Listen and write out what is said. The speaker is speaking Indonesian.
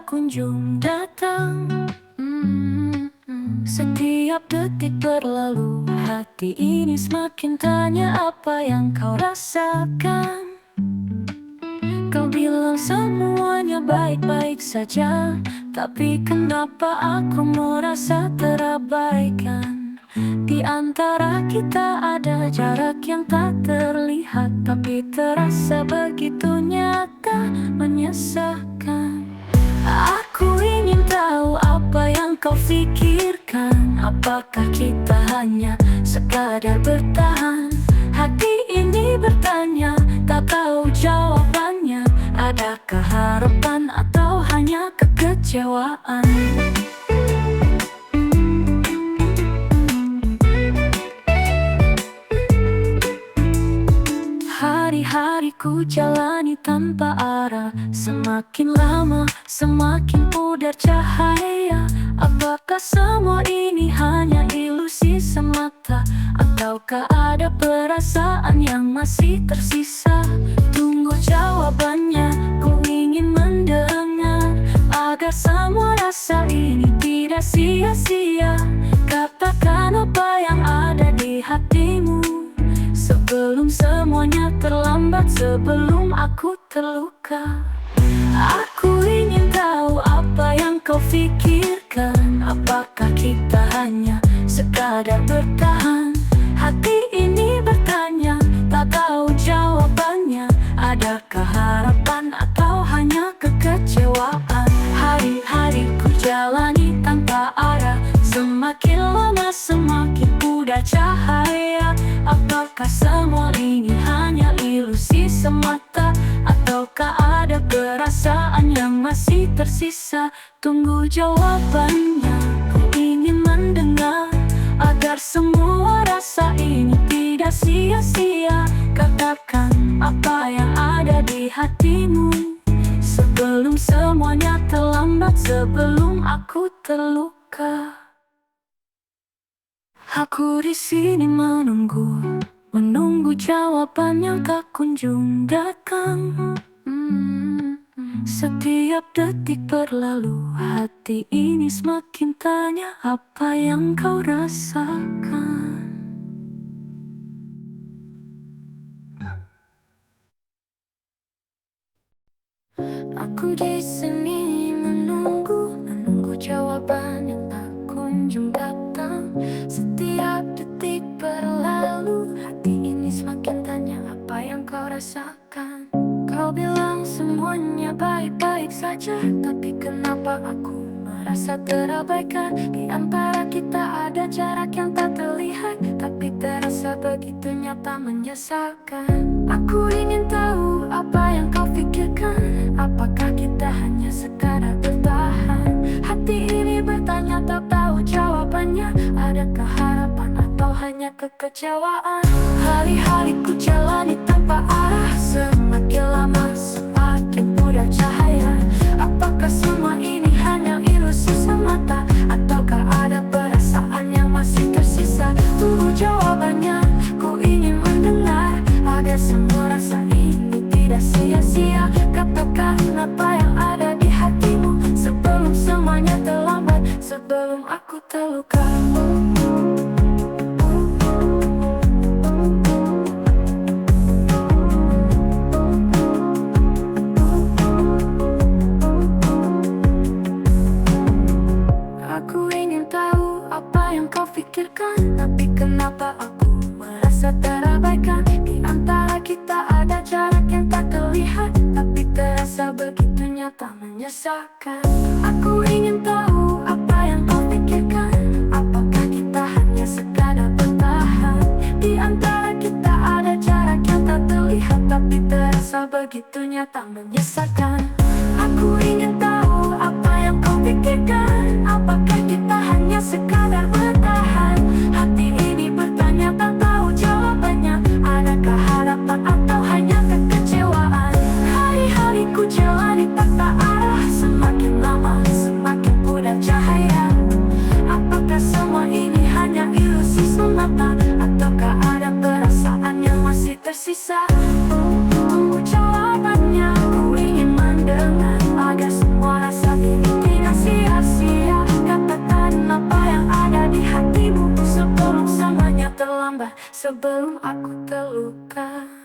tak kunjung datang. Setiap detik berlalu, hati ini semakin tanya apa yang kau rasakan. Kau bilang semuanya baik-baik saja, tapi kenapa aku merasa terabaikan? Di antara kita ada jarak yang tak terlihat, tapi terasa begitu nyata, menyesakan. Aku ingin tahu apa yang kau pikirkan. Apakah kita hanya sekadar bertahan? Hati ini bertanya, tak tahu jawabannya. Adakah harapan atau hanya kekecewaan? Hari-hariku jalani tanpa arah. Semakin lama, semakin pudar cahaya. Apakah semua ini hanya ilusi semata? Ataukah ada perasaan yang masih tersisa? Tunggu jawabannya, ku ingin mendengar, agar semua rasa ini tidak sia-sia. Katakan apa yang ada di hatimu, sebelum semuanya terlambat, sebelum aku terluka. Aku ingin tahu apa yang kau pikirkan. Apakah kita hanya sekadar bertahan? Hati ini bertanya, tak tahu jawabannya. Adakah harapan atau hanya kekecewaan? Hari-hariku jalani tanpa arah. Semakin lama semakin pudar cahaya. Apakah semua ini hanya ilusi semata? Ataukah ada perasaan yang masih tersisa? Tunggu jawabannya, ku ingin mendengar, agar semua rasa ini tidak sia-sia. Katakan apa yang ada di hatimu, sebelum semuanya terlambat, sebelum aku terluka. Aku di sini menunggu jawaban yang tak kunjung datang. Setiap detik berlalu, hati ini semakin tanya apa yang kau rasakan. Aku di sini menunggu jawaban yang tak kunjung datang. Setiap detik berlalu, hati ini semakin tanya apa yang kau rasakan. Kau bilang semuanya baik-baik saja, tapi kenapa aku merasa terabaikan? Di antara kita ada jarak yang tak terlihat, tapi terasa begitu nyata, menyesalkan. Aku ingin tahu apa yang kau pikirkan. Apakah kita hanya sekadar bertahan? Hati ini bertanya, tak tahu jawabannya. Adakah harapan atau hanya kekecewaan? Hari-hariku jalani tanpa arah. Semakin lama semakin pudar cahaya. Apakah semua ini hanya ilusi semata? Ataukah ada perasaan yang masih tersisa? Tunggu jawabannya, ku ingin mendengar, agar semua rasa ini tidak sia-sia. Katakan apa yang ada di hatimu, sebelum semuanya terlambat, sebelum aku terluka. Aku ingin tahu apa yang kau pikirkan, tapi kenapa aku merasa terabaikan? Di antara kita ada jarak yang tak terlihat, tapi terasa begitu nyata, menyesalkan. Aku ingin tahu apa yang kau pikirkan. Apakah kita hanya sekadar bertahan? Di antara kita ada jarak yang tak terlihat, tapi terasa begitu nyata, menyesalkan. Aku ingin tahu apa yang kau pikirkan. Apakah kita hanya sekadar bertahan? Hati ini bertanya, tak tahu jawabannya. Adakah harapan atau hanya kekecewaan? Hari-hariku jalani tanpa arah. Semakin lama semakin pudar cahaya. Apakah semua ini hanya ilusi semata? Ataukah ada perasaan yang masih tersisa? Tunggu jawabannya, ku ingin sebelum aku terluka.